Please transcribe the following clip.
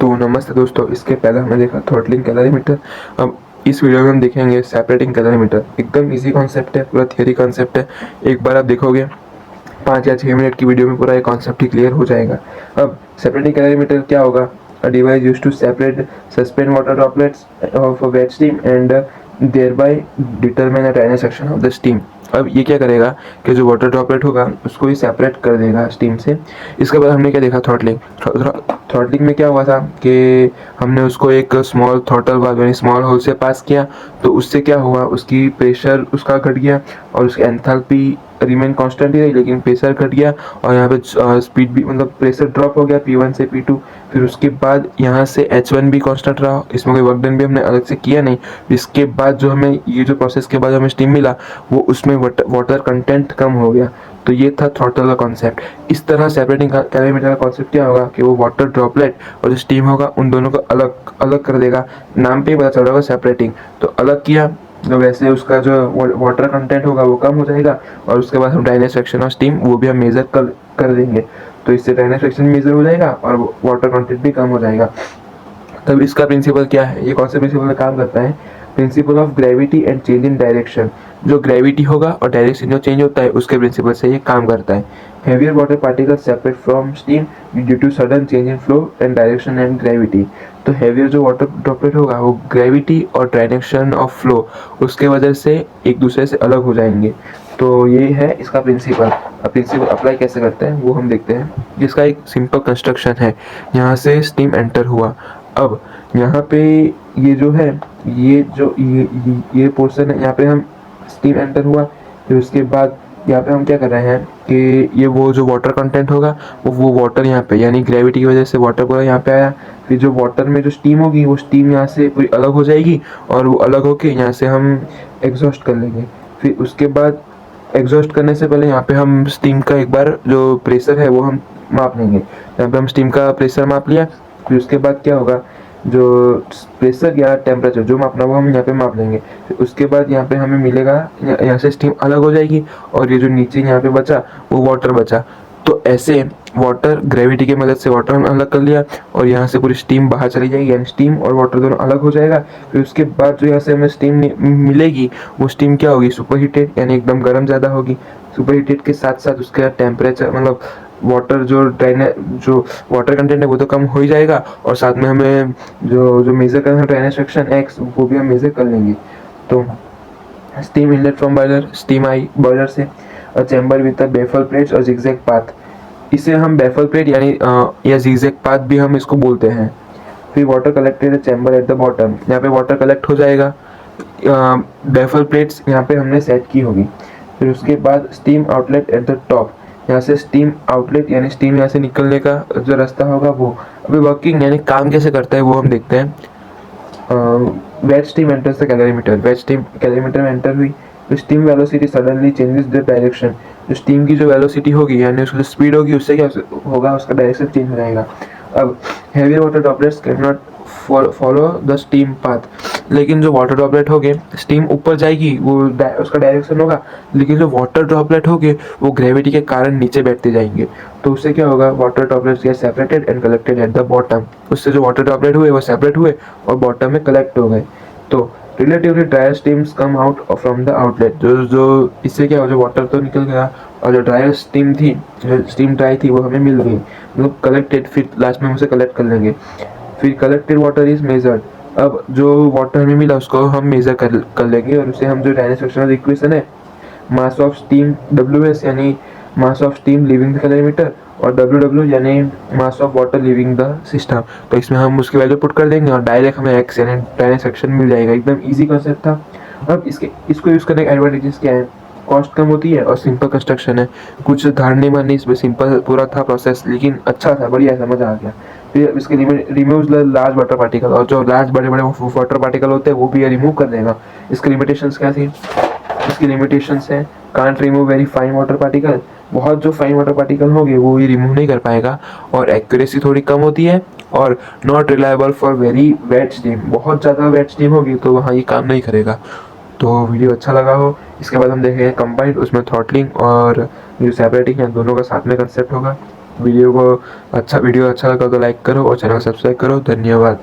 तो नमस्ते दोस्तों, इसके पहले हमने देखा थ्रॉटलिंग कैलोरीमीटर। अब इस वीडियो में हम देखेंगे सेपरेटिंग कैलोरीमीटर। एकदम इजी कॉन्सेप्ट है, पूरा थियरी कॉन्सेप्ट है। एक बार आप देखोगे 5 या 6 मिनट की वीडियो में पूरा ये कॉन्सेप्ट ही क्लियर हो जाएगा। अब सेपरेटिंग कैलोरीमीटर क्या होगा? A device used to separate suspend water droplets of wet steam and thereby determine the dryness section of the steam. अब ये क्या करेगा कि जो वाटर ड्रॉपलेट होगा उसको ही सेपरेट कर देगा स्टीम से। इसके बाद हमने क्या देखा? थ्रॉटलिंग। थ्रॉटलिंग में क्या हुआ था कि हमने उसको एक स्मॉल थ्रॉटल वाल्व यानी स्मॉल होल से पास किया, तो उससे क्या हुआ, उसकी प्रेशर उसका घट गया और उसकी एंथैल्पी रिमेन कांस्टेंट ही रही, लेकिन प्रेशर घट गया और यहाँ पे स्पीड भी मतलब प्रेशर ड्रॉप हो गया P1 से P2। फिर उसके बाद यहाँ से H1 भी कांस्टेंट रहा, इसमें कोई वर्क डन भी हमने अलग से किया नहीं। इसके बाद जो हमें ये जो प्रोसेस के बाद हमें स्टीम मिला वो उसमें वाटर कंटेंट कम हो गया। तो ये था थ्रॉटल का कॉन्सेप्ट। इस तरह सेपरेटिंग कैलोरीमीटर का कॉन्सेप्ट क्या होगा कि वो वाटर ड्रॉपलेट और जो स्टीम होगा उन दोनों को अलग अलग कर देगा। नाम पे ही पता चल रहा होगा सेपरेटिंग। तो अलग किया तो वैसे उसका जो वाटर कंटेंट होगा वो कम हो जाएगा और उसके बाद हम ड्राइनेज फ्रैक्शन ऑफ स्टीम वो भी हम मेजर कर देंगे। तो इससे ड्राइनेज फ्रैक्शन मेजर हो जाएगा और वाटर कंटेंट भी कम हो जाएगा। तब इसका प्रिंसिपल क्या है? ये कौन से प्रिंसिपल में काम करता है? Principle of gravity and change in direction. जो ग्रेविटी होगा और डायरेक्शन जो चेंज होता है उसके प्रिंसिपल से ये काम करता है। Heavier water particle separate from steam due to sudden change in flow and direction and gravity. तो हेवियर जो वाटर ड्रॉपलेट होगा वो ग्रेविटी और डायरेक्शन ऑफ फ्लो उसके वजह से एक दूसरे से अलग हो जाएंगे। तो ये है इसका प्रिंसिपल। अब प्रिंसिपल अप्लाई कैसे करते हैं वो हम देखते हैं। जिसका एक सिंपल कंस्ट्रक्शन है। यहाँ से स्टीम एंटर हुआ। अब यहाँ पे ये जो है ये पोर्शन है, यहाँ पे हम स्टीम एंटर हुआ। फिर उसके बाद यहाँ पे हम क्या कर रहे हैं कि ये वो जो वाटर कंटेंट होगा वो वाटर यहाँ पे यानी ग्रेविटी की वजह से वाटर पूरा यहाँ पे आया। फिर जो वाटर में जो स्टीम होगी वो स्टीम यहाँ से पूरी अलग हो जाएगी और वो अलग होके यहाँ से हम एग्जॉस्ट कर लेंगे। फिर उसके बाद एग्जॉस्ट करने से पहले यहाँ पे हम स्टीम का एक बार जो प्रेशर है वो हम माप लेंगे। यहाँ पे हम स्टीम का प्रेशर माप लिया। फिर उसके बाद क्या होगा, जो प्रेशर या टेम्परेचर जो मापना वो हम यहाँ पे माप लेंगे। फिर उसके बाद यहाँ पे हमें मिलेगा, यहाँ से स्टीम अलग हो जाएगी और ये जो नीचे यहाँ पे बचा वो वाटर बचा। तो ऐसे वाटर ग्रेविटी की मदद से वाटर हम अलग कर लिया और यहाँ से पूरी स्टीम बाहर चली जाएगी यानी स्टीम और वाटर दोनों अलग हो जाएगा। फिर उसके बाद जो यहाँ से हमें स्टीम मिलेगी वो स्टीम क्या होगी? सुपर हीटेड यानी एकदम गर्म ज़्यादा होगी। सुपर हीटेड के साथ साथ उसका टेम्परेचर मतलब वाटर जो वाटर कंटेंट है वो तो कम हो ही जाएगा और साथ में हमें जो मेजर करना है ड्राइनेज फ्रैक्शन एक्स वो भी हम मेजर कर लेंगे। तो steam inlet from boiler, steam आई बॉयलर से, a chamber with a baffle plates और जिगजैग पाथ। इसे हम बेफल प्लेट यानी या जिगजैग पाथ भी हम इसको बोलते हैं। फिर water collected chamber at the bottom, यहाँ पे वाटर कलेक्ट हो जाएगा। बेफल प्लेट्स यहाँ पे हमने सेट की होगी। फिर उसके बाद steam outlet at the top, यहाँ से स्टीम आउटलेट यानी स्टीम यहाँ से निकलने का जो रास्ता होगा वो। अभी वर्किंग यानी काम कैसे करता है वो हम देखते हैं। Wet steam enters the calorimeter, wet steam calorimeter में एंटर हुई तो steam velocity suddenly changes the direction. जो स्टीम की जो वेलोसिटी होगी यानी उसकी जो स्पीड होगी उससे क्या होगा, उसका डायरेक्शन चेंज हो जाएगा। अब heavier water droplets can not follow the steam path, लेकिन जो वाटर ड्रॉपलेट हो गए स्टीम ऊपर जाएगी वो उसका डायरेक्शन होगा, लेकिन जो वाटर ड्रॉपलेट हो गए वो ग्रेविटी के कारण नीचे बैठते जाएंगे। तो उससे क्या होगा, water droplets get separated and collected at the bottom. उससे जो वाटर ड्रॉपलेट हुए वो सेपरेट हुए और बॉटम में कलेक्ट हो गए। तो relatively dryer stems come out from the outlet. जो इससे क्या हो, जो वाटर तो निकल गया और जो ड्रायर स्टीम थी, जो स्टीम ड्राई थी वो हमें मिल गई, मतलब कलेक्टेड। फिर लास्ट में हम उसे कलेक्ट कर लेंगे। फिर कलेक्टेड वाटर इज मेजर्ड। अब जो वाटर हमें मिला उसको हम मेजर कर लेंगे और उसे हम जो ड्राइनेज फ्रैक्शन इक्वेशन है मास ऑफ स्टीम WS यानी mass of steam living the calorimeter और WW यानी mass of water living the system. तो इसमें हम उसकी वैल्यू पुट कर देंगे और डायरेक्ट हमें एक्स यानी ड्राइनेज फ्रैक्शन मिल जाएगा। एकदम इजी कॉन्सेप्ट था। अब इसको यूज़ करने के एडवांटेजेस क्या है? कॉस्ट कम होती है और सिंपल कंस्ट्रक्शन है। कुछ धारने मारने इसमें सिंपल पूरा था प्रोसेस, लेकिन अच्छा था, बढ़िया समझ आ गया। फिर इसके रिमूव लार्ज वाटर पार्टिकल, और जो लार्ज बड़े बड़े वाटर पार्टिकल होते हैं वो भी रिमूव कर देगा। इसकी लिमिटेशंस क्या थी? इसकी लिमिटेशंस है can't remove very fine water particle, बहुत जो फाइन वाटर पार्टिकल होंगे वो ये रिमूव नहीं कर पाएगा, और एक्यूरेसी थोड़ी कम होती है, और not reliable for very wet steam, बहुत ज़्यादा वेट स्टीम होगी तो वहाँ ये काम नहीं करेगा। तो वीडियो अच्छा लगा हो, इसके बाद हम देखेंगे कंबाइंड, उसमें थ्रॉटलिंग और जो सेपरेटिंग है दोनों का साथ में कंसेप्ट होगा। वीडियो अच्छा लगा तो लाइक करो और चैनल सब्सक्राइब करो। धन्यवाद।